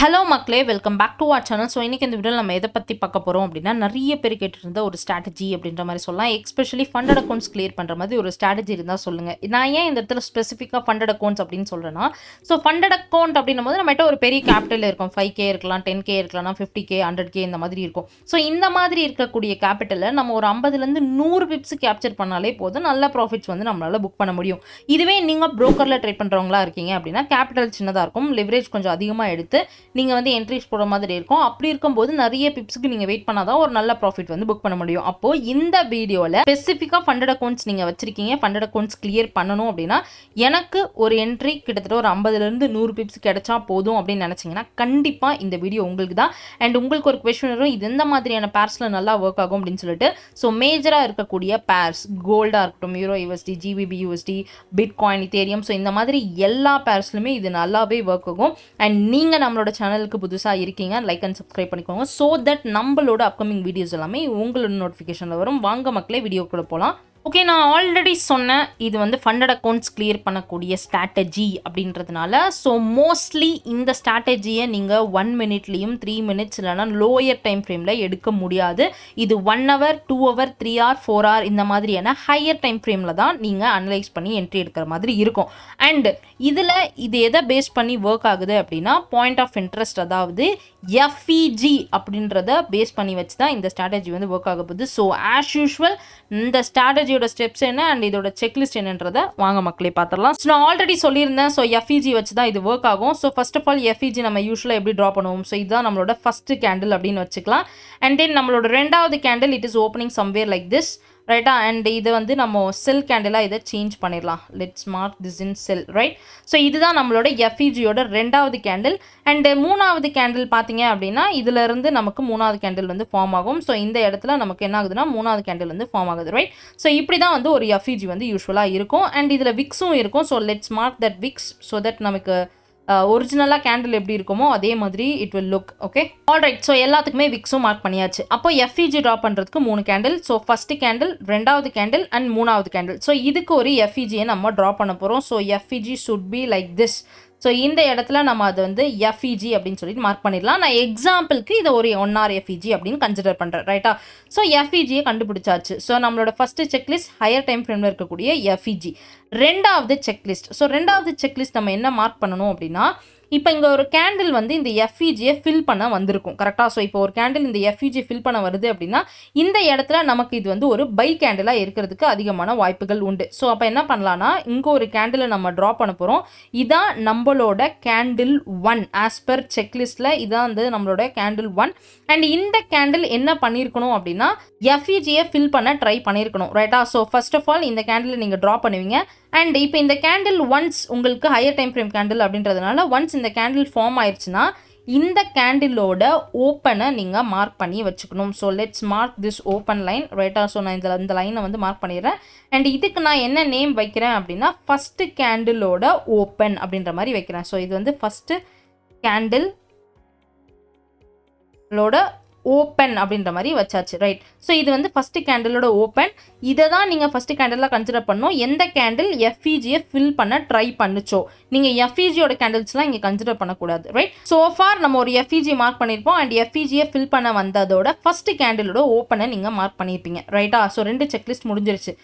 Hello மக்களே, welcome back to our channel. So இன்றைக்கி இந்த வீடியோவில் நம்ம எதை பற்றி பார்க்க போகிறோம் அப்படின்னா, நிறைய பேர் கேட்டுருந்த ஒரு ஸ்ட்ராட்டஜி அப்படின்ற மாதிரி சொல்லலாம். எஸ்பெஷலி ஃபண்டட் அக்கௌண்ட்ஸ் கிளியர் பண்ணுற மாதிரி ஒரு ஸ்ட்ராட்டஜி இருந்தால் சொல்லுங்கள். நான் ஏன் இந்த இடத்துல ஸ்பெசிஃபிக்காக ஃபண்டட் அக்கௌண்ட்ஸ் அப்படின்னு சொல்கிறேன்னா, ஸோ ஃபண்டட் அக்கௌண்ட் அப்படின்னும் போது நம்மகிட்ட ஒரு பெரிய கேபிட்டல் இருக்கும். 5K இருக்கலாம், 10K இருக்கலாம், 50K, 100K இந்த மாதிரி இருக்கும். ஸோ இந்த மாதிரி இருக்கக்கூடிய கேபிட்டலை நம்ம ஒரு 50லேருந்து 100 பிப்ஸ் கேப்சர் பண்ணாலே போதும், நல்ல ப்ராஃபிட்ஸ் வந்து நம்மளால் புக் பண்ண முடியும். இதுவே நீங்கள் ப்ரோக்கரில் ட்ரேட் பண்ணுறவங்களா இருக்கீங்க அப்படின்னா, கேபிட்டல் சின்னதாக இருக்கும், லிவரேஜ் கொஞ்சம் அதிகமாக எடுத்து நீங்கள் வந்து என்ட்ரிஸ் போடுற மாதிரி இருக்கும். அப்படி இருக்கும்போது நிறைய பிப்ஸுக்கு நீங்கள் வெயிட் பண்ணாதான் ஒரு நல்ல ப்ராஃபிட் வந்து புக் பண்ண முடியும். அப்போ இந்த வீடியோவில் ஸ்பெசிஃபிக்காக ஃபண்டட் அக்கௌண்ட்ஸ் நீங்கள் வச்சிருக்கீங்க, ஃபண்டட் அக்கௌண்ட்ஸ் கிளியர் பண்ணணும் அப்படின்னா, எனக்கு ஒரு என்ட்ரி கிட்டத்தட்ட ஒரு 50லேருந்து 100 பிப்ஸ் கிடைச்சா போதும் அப்படின்னு நினச்சிங்கன்னா கண்டிப்பாக இந்த வீடியோ உங்களுக்கு தான். அண்ட் உங்களுக்கு ஒரு கொஸ்டின் வரும், இது எந்த மாதிரியான பேர்ஸில் நல்லா ஒர்க் ஆகும் அப்படின்னு சொல்லிட்டு. ஸோ மேஜராக இருக்கக்கூடிய பேர்ஸ், கோல்டாக இருக்கட்டும், euro USD, GBP USD, bitcoin, Ethereum, so இந்த மாதிரி எல்லா பேர்ஸ்லுமே இது நல்லாவே ஒர்க் ஆகும். அண்ட் நீங்கள் நம்மளோட சேனலுக்கு புதுசாக இருக்கீங்க, லைக் அண்ட் சப்ஸ்கிரைப் பண்ணிக்கோங்க. ஸோ தட் நம்மளோட அப்கமிங் வீடியோஸ் எல்லாமே உங்களோட நோட்டிஃபிகேஷனில் வரும். வாங்க மக்களே, வீடியோக்குள்ளே போகலாம். ஓகே, நான் ஆல்ரெடி சொன்னேன் இது வந்து ஃபண்டட் அக்கௌண்ட்ஸ் கிளியர் பண்ணக்கூடிய ஸ்ட்ராட்டஜி அப்படின்றதுனால. ஸோ மோஸ்ட்லி இந்த ஸ்ட்ராட்டஜியை நீங்கள் 1 மினிட்லேயும் 3 மினிட்ஸ் இல்லைனா லோயர் டைம் ஃப்ரேமில் எடுக்க முடியாது. இது 1 hour, 2 hour, 3 hour, 4 hour இந்த மாதிரியான ஹையர் டைம் ஃப்ரேமில் தான் நீங்கள் அனலைஸ் பண்ணி என்ட்ரி எடுக்கிற மாதிரி இருக்கும். அண்ட் இதில் இது எதை பேஸ் பண்ணி ஒர்க் ஆகுது அப்படின்னா, பாயிண்ட் ஆஃப் இன்ட்ரெஸ்ட், அதாவது FEG அப்படின்றத பேஸ் பண்ணி வச்சு தான் இந்த ஸ்ட்ராட்டஜி வந்து ஒர்க் ஆக போகுது. ஸோ ஆஸ் யூஷுவல் இந்த ஸ்ட்ராட்டஜியோட ஸ்டெப்ஸ் என்ன அண்ட் இதோட செக்லிஸ்ட் என்னன்றதை வாங்க மக்களே பார்த்துடலாம். ஸோ நான் ஆல்ரெடி சொல்லியிருந்தேன், ஸோ FEG வச்சு தான் இது ஒர்க் ஆகும். So first of all FEG நம்ம யூஸ்வலாக எப்படி ட்ரா பண்ணுவோம், ஸோ இதுதான் நம்மளோட ஃபர்ஸ்ட் கேண்டில் அப்படின்னு வச்சுக்கலாம். அண்ட் தென் நம்மளோட ரெண்டாவது candle it is opening somewhere like this, ரைட்டா. அண்ட் இது வந்து நம்ம செல் கேண்டிலாக இதை சேஞ்ச் பண்ணிடலாம். Let's mark this in sell, right. So இதுதான் நம்மளோட FEGயோட ரெண்டாவது கேண்டில். அண்டு மூணாவது கேண்டில் பார்த்தீங்க அப்படின்னா, இதிலிருந்து நமக்கு மூணாவது கேண்டில் வந்து ஃபார்ம் ஆகும். ஸோ இந்த இடத்துல நமக்கு என்ன ஆகுதுன்னா, மூணாவது கேண்டில் வந்து ஃபார்ம் ஆகுது, ரைட். ஸோ இப்படி தான் வந்து ஒரு FEG வந்து யூஸ்வலாக இருக்கும். அண்ட் இதில் விக்ஸும் இருக்கும். So let's mark that wicks so that நமக்கு ஒரிஜினலாக கேண்டில் எப்படி இருக்குமோ அதே மாதிரி it will look. Okay, alright. So எல்லாத்துக்குமே விக்ஸும் மார்க் பண்ணியாச்சு. அப்போ FEG ட்ரா பண்ணுறதுக்கு 3 கேண்டில். ஸோ ஃபர்ஸ்ட் கேண்டில், ரெண்டாவது கேண்டில் அண்ட் மூணாவது கேண்டில். ஸோ இதுக்கு ஒரு FEGயை நம்ம ட்ரா பண்ண போகிறோம். So FEG should be like this. So இந்த இடத்துல நம்ம அதை வந்து FEG அப்படின்னு சொல்லிட்டு மார்க் பண்ணிடலாம். நான் எக்ஸாம்பிளுக்கு இதை ஒரு 1 hour FEG அப்படின்னு கன்சிடர் பண்ணுறேன், ரைட்டா. ஸோ FEGயை கண்டுபிடிச்சாச்சு. ஸோ நம்மளோட ஃபர்ஸ்ட் செக்லிஸ்ட் ஹையர் டைம் ஃப்ரேமில் இருக்கக்கூடிய FEG. ரெண்டாவது செக்லிஸ்ட். ஸோ ரெண்டாவது செக்லிஸ்ட் நம்ம என்ன மார்க் பண்ணணும் அப்படின்னா, இப்போ இங்கே ஒரு கேண்டில் வந்து இந்த FEGயை ஃபில் பண்ண வந்திருக்கும், கரெக்டாக. ஸோ இப்போ ஒரு கேண்டில் இந்த FEG ஃபில் பண்ண வருது அப்படின்னா, இந்த இடத்துல நமக்கு இது வந்து ஒரு பை கேண்டிலாக இருக்கிறதுக்கு அதிகமான வாய்ப்புகள் உண்டு. ஸோ அப்போ என்ன பண்ணலான்னா, இங்கே ஒரு கேண்டிலை நம்ம ட்ரா பண்ண போகிறோம். இதான் நம்மளோட கேண்டில் 1 ஆஸ் பர் செக்லிஸ்டில். இதான் வந்து நம்மளோட கேண்டில் 1. அண்ட் இந்த கேண்டில் என்ன பண்ணியிருக்கணும் அப்படின்னா, FEGயை ஃபில் பண்ண ட்ரை பண்ணியிருக்கணும், ரைட்டா. ஸோ ஃபர்ஸ்ட் ஆஃப் ஆல் இந்த கேண்டிலை நீங்கள் ட்ரா பண்ணுவீங்க. அண்ட் இப்போ இந்த கேண்டில் ஒன்ஸ் உங்களுக்கு ஹையர் டைம் ஃப்ரேம் கேண்டில் அப்படின்றதுனால ஒன்ஸ் இந்த கேண்டில் ஃபார்ம் ஆயிடுச்சுன்னா, இந்த கேண்டிலோட ஓப்பனை நீங்கள் மார்க் பண்ணி வச்சுக்கணும். So let's mark this open line, ரைட்டா. ஸோ நான் இந்த லைனை வந்து மார்க் பண்ணிடுறேன். அண்ட் இதுக்கு நான் என்ன நேம் வைக்கிறேன் அப்படின்னா, ஃபஸ்ட்டு கேண்டிலோட ஓப்பன் அப்படின்ற மாதிரி வைக்கிறேன். ஸோ இது வந்து ஃபஸ்ட்டு கேண்டிலோட ஓப்பன் அப்படின்ற மாதிரி வச்சாச்சு, ரைட். ஸோ இது வந்து ஃபஸ்ட்டு கேண்டிலோட ஓப்பன். இதை தான் நீங்கள் ஃபஸ்ட்டு கேண்டிலாக கன்சிடர் பண்ணணும். எந்த கேண்டில் FEGயை ஃபில் பண்ண ட்ரை பண்ணுச்சோ, நீங்கள் FEGயோட கேண்டில்ஸ்லாம் இங்கே கன்சிடர் பண்ணக்கூடாது, ரைட். ஸோ ஃபார் நம்ம ஒரு FEG மார்க் பண்ணியிருப்போம். அண்ட் FEGயை ஃபில் பண்ண வந்ததோட ஃபஸ்ட்டு கேண்டிலோட ஓப்பனை நீங்கள் மார்க் பண்ணியிருப்பீங்க, ரைட்டா. ஸோ 2 செக்லிஸ்ட் முடிஞ்சிருச்சு.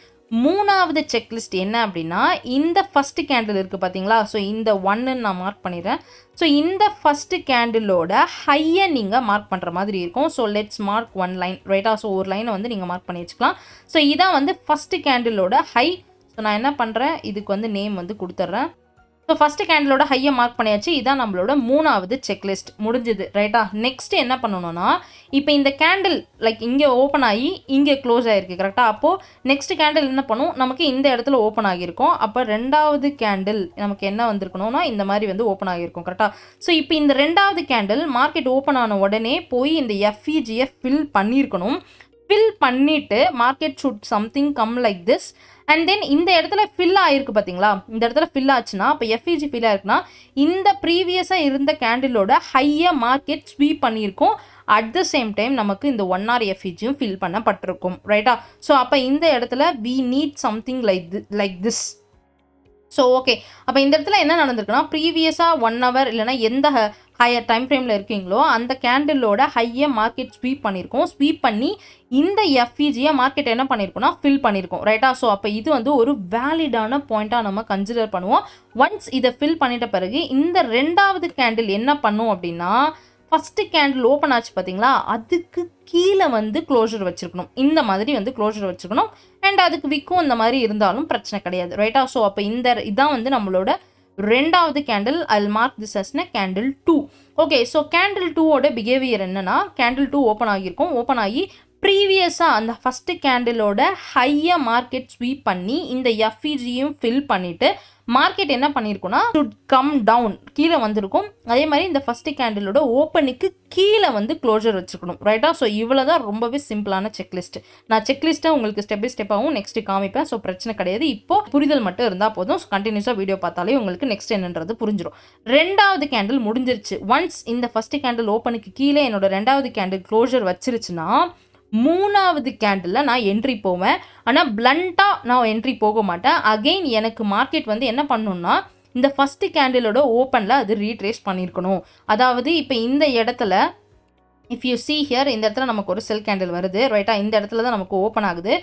மூணாவது செக்லிஸ்ட் என்ன அப்படின்னா, இந்த ஃபஸ்ட்டு கேண்டில் இருக்குது பார்த்தீங்களா. ஸோ இந்த 1ன்னு நான் மார்க் பண்ணிடுறேன். ஸோ இந்த ஃபஸ்ட்டு கேண்டிலோட ஹையை நீங்கள் மார்க் பண்ணுற மாதிரி இருக்கும். ஸோ லெட்ஸ் மார்க் 1 லைன், ரைட்டா. ஸோ ஒரு லைனை வந்து நீங்கள் மார்க் பண்ணி வச்சுக்கலாம். ஸோ இதான் வந்து ஃபஸ்ட்டு கேண்டிலோட ஹை. ஸோ நான் என்ன பண்ணுறேன், இதுக்கு வந்து நேம் வந்து கொடுத்துட்றேன். ஸோ ஃபஸ்ட்டு கேண்டிலோட ஹையை மார்க் பண்ணியாச்சு. இதான் நம்மளோட மூணாவது செக்லிஸ்ட் முடிஞ்சுது, ரைட்டா. நெக்ஸ்ட் என்ன பண்ணணும்னா, இப்போ இந்த கேண்டில் லைக் இங்கே ஓப்பன் ஆகி இங்கே க்ளோஸ் ஆகிருக்கு, கரெக்டாக. அப்போது நெக்ஸ்ட் கேண்டில் என்ன பண்ணும், நமக்கு இந்த இடத்துல ஓப்பன் ஆகியிருக்கும். அப்போ ரெண்டாவது கேண்டில் நமக்கு என்ன வந்திருக்கணும்னா, இந்த மாதிரி வந்து ஓப்பன் ஆகியிருக்கும், கரெக்டாக. ஸோ இப்போ இந்த ரெண்டாவது கேண்டில் மார்க்கெட் ஓப்பன் ஆன உடனே போய் இந்த FEGயை ஃபில் பண்ணியிருக்கணும். ஃபில் பண்ணிவிட்டு market should something come like this. And then இந்த இடத்துல ஃபில் ஆகிருக்கு பார்த்தீங்களா, இந்த இடத்துல ஃபில் ஆச்சுன்னா, இப்போ FEG ஃபில் ஆயிருக்குன்னா, இந்த ப்ரீவியஸாக இருந்த கேண்டிலோட ஹையை மார்க்கெட் ஸ்வீப் பண்ணியிருக்கும். அட் த சேம் டைம் நமக்கு இந்த 1 hour FEGயும் ஃபில் பண்ணப்பட்டிருக்கும், ரைட்டா. ஸோ அப்போ இந்த இடத்துல we need something like this. So okay, அப்போ இந்த இடத்துல என்ன நடந்திருக்குன்னா, ப்ரீவியஸாக 1 hour இல்லைனா எந்த ஹையர் டைம் ஃப்ரேமில் இருக்கீங்களோ அந்த கேண்டிலோட ஹையை மார்க்கெட் ஸ்வீப் பண்ணியிருக்கோம். ஸ்வீப் பண்ணி இந்த எஃப்இஜியை மார்க்கெட் என்ன பண்ணியிருக்கோம்னா ஃபில் பண்ணியிருக்கோம், ரைட்டா? ஸோ அப்போ இது வந்து ஒரு வேலிடான பாயிண்ட்டாக நம்ம கன்சிடர் பண்ணுவோம். ஒன்ஸ் இதை ஃபில் பண்ணிட்ட பிறகு இந்த ரெண்டாவது கேண்டில் என்ன பண்ணும் அப்படின்னா, ஃபஸ்ட்டு கேண்டில் ஓப்பன் ஆச்சு பார்த்தீங்களா, அதுக்கு கீழே வந்து க்ளோஷர் வச்சுருக்கணும். இந்த மாதிரி வந்து க்ளோஷர் வச்சுருக்கணும். அண்ட் அதுக்கு விற்கும் இந்த மாதிரி இருந்தாலும் பிரச்சனை கிடையாது, ரைட்டா? ஸோ அப்போ இதான் வந்து நம்மளோட ரெண்டாவது candle. I'll mark this as candle 2. Okay, so candle 2ஓட பிஹேவியர் என்னன்னா, கேண்டில் 2 ஓப்பன் ஆகியிருக்கும். ஓப்பன் ஆகி ப்ரீவியஸாக அந்த ஃபஸ்ட்டு கேண்டிலோட ஹையை மார்க்கெட் ஸ்வீப் பண்ணி இந்த எஃப்இஜியும் ஃபில் பண்ணிவிட்டு மார்க்கெட் என்ன பண்ணியிருக்குன்னா ஷுட் கம் டவுன், கீழே வந்திருக்கும். அதே மாதிரி இந்த ஃபஸ்ட்டு கேண்டிலோட ஓப்பனுக்கு கீழே வந்து க்ளோஷர் வச்சுருக்கணும், ரைட்டா? ஸோ இவ்வளோ தான் ரொம்பவே சிம்பிளான செக்லிஸ்ட். நான் செக்லிஸ்ட்டை உங்களுக்கு ஸ்டெப் பை ஸ்டெப்பாகவும் நெக்ஸ்ட்டு காமிப்பேன். ஸோ பிரச்சனை கிடையாது, இப்போ புரிதல் மட்டும் இருந்தால் போதும். ஸோ கண்டினியூஸாக வீடியோ பார்த்தாலே உங்களுக்கு நெக்ஸ்ட் என்னன்றது புரிஞ்சிடும். ரெண்டாவது கேண்டில் முடிஞ்சிருச்சு. ஒன்ஸ் இந்த ஃபஸ்ட்டு கேண்டில் ஓப்பனுக்கு கீழே என்னோட ரெண்டாவது கேண்டில் க்ளோஷர் வச்சிருச்சுன்னா மூணாவது கேண்டிலில் நான் என்ட்ரி போவேன். ஆனால் பிளண்ட்டாக நான் என்ட்ரி போக மாட்டேன். அகெயின் எனக்கு மார்க்கெட் வந்து என்ன பண்ணணும்னா இந்த ஃபஸ்ட்டு கேண்டிலோட ஓப்பனில் அது ரீட்ரேஸ் பண்ணியிருக்கணும். அதாவது இப்போ இந்த இடத்துல இஃப் யூ சி ஹியர், இந்த இடத்துல நமக்கு ஒரு செல் கேண்டில் வருது, ரைட்டா? இந்த இடத்துல தான் நமக்கு ஓப்பன் ஆகுது.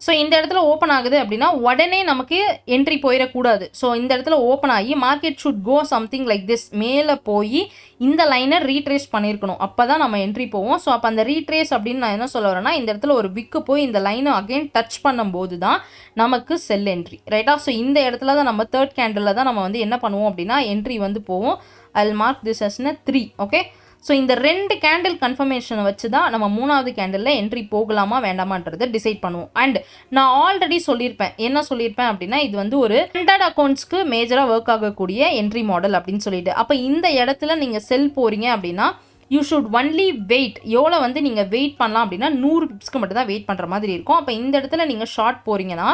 ஸோ இந்த இடத்துல ஓப்பன் ஆகுது அப்படின்னா உடனே நமக்கு என்ட்ரி போயிடக்கூடாது. ஸோ இந்த இடத்துல ஓப்பன் ஆகி market should go something like this, மேலே போய் இந்த லைனை ரீட்ரேஸ் பண்ணியிருக்கணும். அப்போ தான் நம்ம என்ட்ரி போவோம். ஸோ அப்போ அந்த ரீட்ரேஸ் அப்படின்னு நான் என்ன சொல்ல வரேன்னா, இந்த இடத்துல ஒரு விக்கு போய் இந்த லைனை அகெயின் டச் பண்ணும்போது தான் நமக்கு செல் என்ட்ரி, ரைட்டா? ஸோ இந்த இடத்துல தான் நம்ம தேர்ட் கேண்டிலில் தான் நம்ம வந்து என்ன பண்ணுவோம் அப்படின்னா என்ட்ரி வந்து போவோம். I'll mark this as 3. Okay, so இந்த ரெண்டு கேண்டில் கன்ஃபர்மேஷனை வச்சு தான் நம்ம மூணாவது கேண்டிலில் என்ட்ரி போகலாமா வேண்டாமான்றதை டிசைட் பண்ணுவோம். அண்ட் நான் ஆல்ரெடி சொல்லியிருப்பேன், என்ன சொல்லியிருப்பேன் அப்படின்னா, இது வந்து ஒரு 100 அக்கௌண்ட்ஸ்க்கு மேஜராக ஒர்க் ஆகக்கூடிய என்ட்ரி மாடல் அப்படின்னு சொல்லிட்டு. அப்போ இந்த இடத்துல நீங்கள் செல் போகிறீங்க அப்படின்னா யூ ஷுட் ஒன்லி வெயிட். எவ்வளோ வந்து நீங்கள் வெயிட் பண்ணலாம் அப்படின்னா 100 பிப்ஸ்க்கு மட்டும் தான் வெயிட் பண்ணுற மாதிரி இருக்கும். அப்போ இந்த இடத்துல நீங்கள் ஷார்ட் போகிறீங்கன்னா,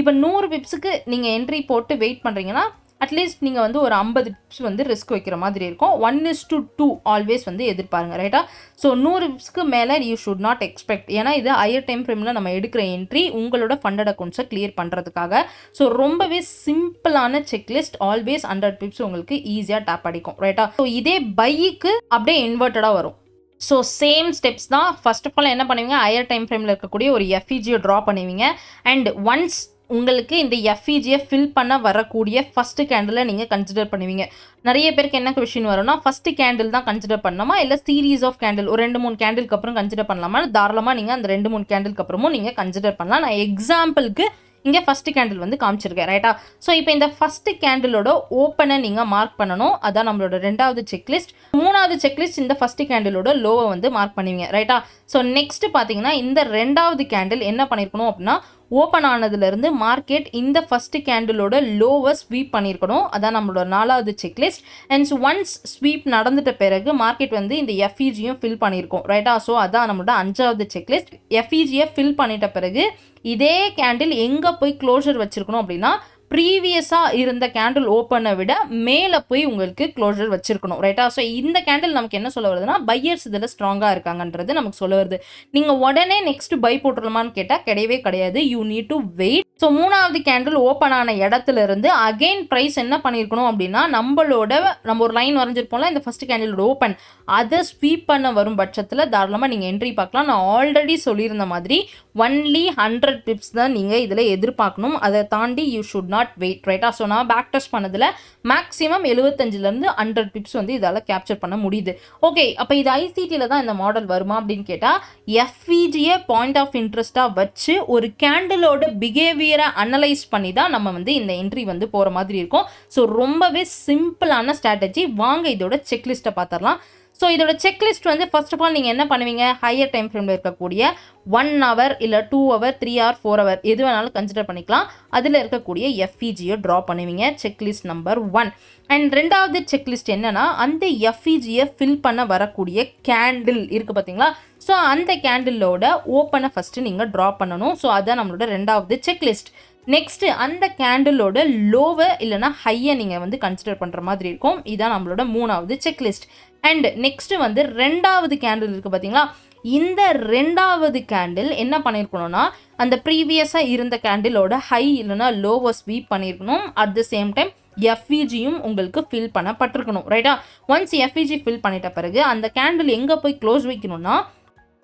இப்போ 100 பிப்ஸுக்கு நீங்கள் என்ட்ரி போட்டு வெயிட் பண்ணுறீங்கன்னா அட்லீஸ்ட் நீங்கள் வந்து ஒரு 50 பிப்ஸ் வந்து ரிஸ்க் வைக்கிற மாதிரி இருக்கும். 1:2 ஆல்வேஸ் வந்து எதிர்பாருங்க, ரைட்டா? ஸோ 100 பிப்ஸ்க்கு மேலே யூ ஷுட் நாட் எக்ஸ்பெக்ட். ஏன்னா இது ஹையர் டைம் ஃப்ரேமில் நம்ம எடுக்கிற என்ட்ரி உங்களோட ஃபண்டட் அக்கௌண்ட்ஸை கிளியர் பண்ணுறதுக்காக. ஸோ ரொம்பவே சிம்பிளான செக்லிஸ்ட். ஆல்வேஸ் 100 பிப்ஸ் உங்களுக்கு ஈஸியாக டேப் அடிக்கும், ரைட்டா? ஸோ இதே பைக்கு அப்படியே இன்வெர்ட்டடாக வரும். ஸோ சேம் ஸ்டெப்ஸ் தான். ஃபர்ஸ்ட் ஆஃப் ஆல் என்ன பண்ணுவீங்க, ஹையர் டைம் ஃப்ரேமில் இருக்கக்கூடிய ஒரு எஃப்இஜியை ட்ரா பண்ணுவீங்க. அண்ட் ஒன்ஸ் உங்களுக்கு இந்த எஃப்இஜியை ஃபில் பண்ண வரக்கூடிய ஃபஸ்ட்டு கேண்டிலை நீங்கள் கன்சிடர் பண்ணுவீங்க. நிறைய பேருக்கு என்ன கொஷின் வரும்னா, ஃபஸ்ட்டு கேண்டில் தான் கன்சிடர் பண்ணலாமா இல்லை சீரீஸ் ஆஃப் கேண்டில் ஒரு 2-3 கேண்டிலுக்கு அப்புறம் கன்சிடர் பண்ணலாமா? தாராளமாக நீங்கள் அந்த 2-3 கேண்டிலுக்கு அப்புறமும் நீங்கள் கன்சிடர் பண்ணலாம். நான் எக்ஸாம்பிளுக்கு இங்கே ஃபஸ்ட்டு கேண்டில் வந்து காமிச்சிருக்கேன், ரைட்டா? ஸோ இப்போ இந்த ஃபஸ்ட்டு கேண்டிலோட ஓப்பனை நீங்கள் மார்க் பண்ணணும். அதான் நம்மளோட ரெண்டாவது செக்லிஸ்ட். மூணாவது செக்லிஸ்ட் இந்த ஃபஸ்ட்டு கேண்டிலோட லோவை வந்து மார்க் பண்ணுவீங்க, ரைட்டா? ஸோ நெக்ஸ்ட் பார்த்தீங்கன்னா இந்த ரெண்டாவது கேண்டில் என்ன பண்ணியிருக்கணும் அப்படின்னா, ஓப்பன் ஆனதுலேருந்து மார்க்கெட் இந்த ஃபஸ்ட்டு கேண்டிலோட லோவை ஸ்வீப் பண்ணியிருக்கணும். அதான் நம்மளோட நாலாவது செக்லிஸ்ட். அண்ட் ஒன்ஸ் ஸ்வீப் நடந்துட்ட பிறகு மார்க்கெட் வந்து இந்த எஃப்இஜியும் ஃபில் பண்ணியிருக்கோம், ரைட்டா? ஸோ அதான் நம்மளோட அஞ்சாவது செக்லிஸ்ட். எஃப்இஜியை ஃபில் பண்ணிட்ட பிறகு இதே கேண்டில் எங்கே போய் க்ளோஷர் வச்சுருக்கணும் அப்படின்னா, ப்ரீவியஸாக இருந்த கேண்டில் ஓப்பனை விட மேலே போய் உங்களுக்கு க்ளோஷர் வச்சிருக்கணும், ரைட்டா? ஸோ இந்த கேண்டில் நமக்கு என்ன சொல்ல வருதுன்னா, பையர்ஸ் இதில் ஸ்ட்ராங்காக இருக்காங்கன்றது நமக்கு சொல்ல வருது. நீங்கள் உடனே நெக்ஸ்ட் பை போட்டுடலாமான்னு கேட்டால் கிடையவே கிடையாது. You need to wait. So மூணாவது கேண்டில் ஓப்பன் ஆன இடத்துல இருந்து அகெயின் ப்ரைஸ் என்ன பண்ணியிருக்கணும் அப்படின்னா, நம்ம ஒரு லைன் வரைஞ்சிருப்போம்ல இந்த ஃபர்ஸ்ட் கேண்டிலோட ஓப்பன், அதை ஸ்வீப் பண்ண வரும் பட்சத்தில் தாராளமாக நீங்கள் என்ட்ரி பார்க்கலாம். நான் ஆல்ரெடி சொல்லியிருந்த மாதிரி ஒன்லி 100 பிப்ஸ் தான் நீங்கள் இதில் எதிர்பார்க்கணும். அதை தாண்டி யூ ஷுட் நாட் வெயிட், ரைட்டா? ஸோ நான் பேக் டெஸ்ட் பண்ணதில் மேக்ஸிமம் 75லேருந்து 100 பிப்ஸ் வந்து இதால் கேப்சர் பண்ண முடியுது. ஓகே, அப்போ இது ஐசிடியில் தான் இந்த மாடல் வருமா அப்படின்னு கேட்டால், எஃப்இஜியை பாயிண்ட் ஆஃப் இன்ட்ரெஸ்ட்டாக வச்சு ஒரு கேண்டிலோட பிஹேவியரை அனலைஸ் பண்ணி தான் நம்ம வந்து இந்த என்ட்ரி வந்து போகிற மாதிரி இருக்கும். ஸோ ரொம்பவே சிம்பிளான ஸ்ட்ராட்டஜி. வாங்க இதோட செக்லிஸ்ட்டை பார்த்துடலாம். ஸோ இதோட செக்லிஸ்ட் வந்து ஃபர்ஸ்ட் ஆஃப் ஆல் நீங்கள் என்ன பண்ணுவீங்க, ஹையர் டைம் ஃப்ரேமில் இருக்கக்கூடிய 1 hour இல்லை 2 hour 3 hour 4 hour எது வேணாலும் கன்சிடர் பண்ணிக்கலாம். அதில் இருக்கக்கூடிய எஃப்இஜியை ட்ரா பண்ணுவீங்க, செக்லிஸ்ட் நம்பர் 1. அண்ட் ரெண்டாவது செக்லிஸ்ட் என்னன்னா, அந்த எஃப்இஜியை ஃபில் பண்ண வரக்கூடிய கேண்டில் இருக்குது பார்த்தீங்களா? ஸோ அந்த கேண்டிலோட ஓப்பனை ஃபஸ்ட்டு நீங்கள் ட்ரா பண்ணணும். ஸோ அதான் நம்மளோட ரெண்டாவது செக்லிஸ்ட். நெக்ஸ்ட்டு அந்த கேண்டிலோட லோவை இல்லைனா ஹையை நீங்கள் வந்து கன்சிடர் பண்ணுற மாதிரி இருக்கும். இதுதான் நம்மளோட மூணாவது செக்லிஸ்ட். அண்ட் நெக்ஸ்ட்டு வந்து ரெண்டாவது கேண்டில் இருக்குது பார்த்தீங்களா? இந்த ரெண்டாவது கேண்டில் என்ன பண்ணியிருக்கணும்னா, அந்த ப்ரீவியஸாக இருந்த கேண்டிலோட ஹை இல்லைனா லோவை ஸ்வீப் பண்ணியிருக்கணும். அட் த சேம் டைம் எஃப்இஜியும் உங்களுக்கு ஃபில் பண்ணப்பட்டிருக்கணும். ரைட்டா? ஒன்ஸ் எஃப்இஜி ஃபில் பண்ணிட்ட பிறகு அந்த கேண்டில் எங்கே போய் க்ளோஸ் வைக்கணும்னா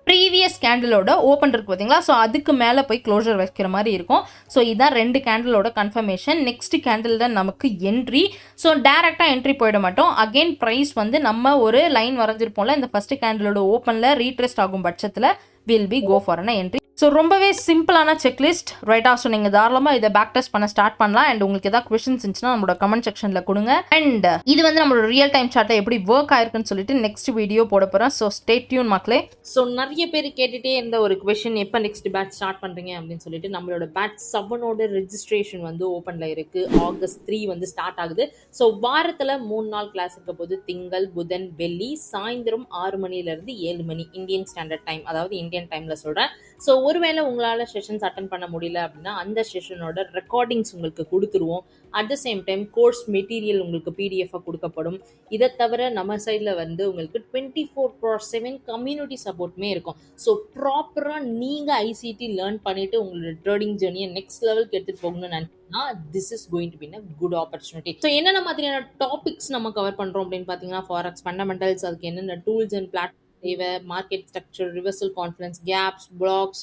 ப்ரீவியஸ் கேண்டிலோட ஓப்பன் இருக்குது பார்த்தீங்களா, ஸோ அதுக்கு மேலே போய் க்ளோசர் வைக்கிற மாதிரி இருக்கும். ஸோ இதான் 2 கேண்டிலோட கன்ஃபர்மேஷன். நெக்ஸ்ட் கேண்டில் தான் நமக்கு என்ட்ரி. ஸோ டேரெக்டாக என்ட்ரி போயிட மாட்டோம். அகெயின் ப்ரைஸ் வந்து நம்ம ஒரு லைன் வரைஞ்சிருப்போம்ல, இந்த ஃபஸ்ட்டு கேண்டிலோட ஓப்பனில் ரீட்ரெஸ்ட் ஆகும் பட்சத்தில் will be go for an entry. So ரொம்பவே சிம்பிளான செக்லிஸ்ட். ரைட்டா? ஸோ நீங்கள் தாராளமாக இதை பேக் டெஸ்ட் பண்ண ஸ்டார்ட் பண்ணலாம். அண்ட் உங்களுக்கு ஏதாவது கொஸ்டின்ஸ் இருந்துச்சுன்னா நம்மளோட கமெண்ட் செக்ஷனில் கொடுங்க. அண்ட் இது வந்து நம்மளோட ரியல் டைம் சார்ட்டை எப்படி ஒர்க் ஆயிருக்குன்னு சொல்லிட்டு நெக்ஸ்ட் வீடியோ போட போகிறேன். ஸோ ஸ்டே டியூன் மக்களே. ஸோ நிறைய பேர் கேட்டுகிட்டே இருந்த ஒரு கொஸ்டின், எப்போ நெக்ஸ்ட் பேட்ச் ஸ்டார்ட் பண்ணுறீங்க அப்படின்னு சொல்லிட்டு, நம்மளோட பேட்ச் 7ஓட ரெஜிஸ்ட்ரேஷன் வந்து ஓப்பனில் இருக்குது. August 3 வந்து ஸ்டார்ட் ஆகுது. ஸோ வாரத்தில் 3 நாள் கிளாஸ் இருக்க போது திங்கள், புதன், வெள்ளி சாயந்தரம் 6 மணிலேருந்து 7 மணி இந்தியன் ஸ்டாண்டர்ட் டைம், அதாவது இந்தியன் டைமில் சொல்கிறேன். ஸோ ஒருவேளை உங்களால் செஷன்ஸ் அட்டன் பண்ண முடியல அப்படின்னா அந்த செஷனோட ரெக்கார்டிங்ஸ் உங்களுக்கு கொடுத்துருவோம். At the same time course material உங்களுக்கு பிடிஎஃபாக கொடுக்கப்படும். இதை தவிர நம்ம சைடில் வந்து உங்களுக்கு 24/7 கம்யூனிட்டி சப்போர்ட்டுமே இருக்கும். ஸோ ப்ராப்பராக நீங்கள் ஐசிடி லேர்ன் பண்ணிவிட்டு உங்களோட ட்ரேடிங் ஜேர்னியை நெக்ஸ்ட் லெவலுக்கு எடுத்துகிட்டு போகணும்னு நினைச்சீங்கன்னா this is going to be a good opportunity. So என்னென்ன மாதிரியான டாபிக்ஸ் நம்ம கவர் பண்ணுறோம் அப்படின்னு பார்த்தீங்கன்னா, ஃபாரெக்ஸ் ஃபண்டமெண்டல்ஸ், அதுக்கு என்னென்ன டூல்ஸ் அண்ட் பிளாட்ஃபார்ம் தேவை, market structure, reversal confidence, gaps, blocks,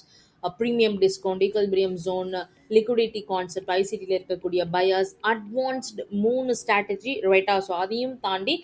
premium discount, equilibrium zone, liquidity concept, ஐசிடியில் இருக்கக்கூடிய பயாஸ், அட்வான்ஸ்டு 3 ஸ்ட்ராட்டஜி. ரைட்டா? ஸோ அதையும் தாண்டி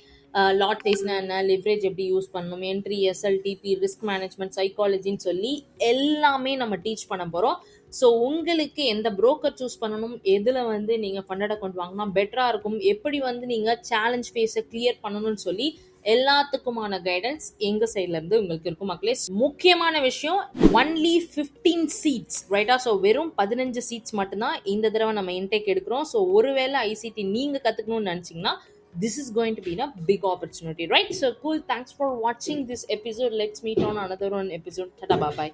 லாட் சைஸ்னா என்ன, லிவரேஜ் எப்படி யூஸ் பண்ணணும், என்ட்ரி, எஸ்எல்டிபி, ரிஸ்க் மேனேஜ்மெண்ட், சைக்காலஜின்னு சொல்லி எல்லாமே நம்ம டீச் பண்ண போகிறோம். ஸோ உங்களுக்கு எந்த புரோக்கர் சூஸ் பண்ணணும், எதில் வந்து நீங்கள் ஃபண்டட் அக்கௌண்ட் வாங்கினா பெட்டராக இருக்கும், எப்படி வந்து நீங்கள் சேலஞ்ச் ஃபேஸை கிளியர் பண்ணணும்னு சொல்லி எல்லாத்துக்குமான கைடன்ஸ் எங்க சைட்ல இருந்து உங்களுக்கு இருக்கும் மக்களே. முக்கியமான விஷயம், ஒன்லி 15 சீட்ஸ். ரைட்டா? ஸோ வெறும் 15 சீட்ஸ் மட்டும்தான் இந்த தடவை நம்ம இன்டேக் எடுக்கிறோம். ஸோ ஒருவேளை ஐசிடி நீங்க கத்துக்கணும்னு நினைச்சீங்கன்னா this is going to be a big opportunity, right? So cool, thanks for watching this episode. Let's meet on another one episode. Tata, bye bye.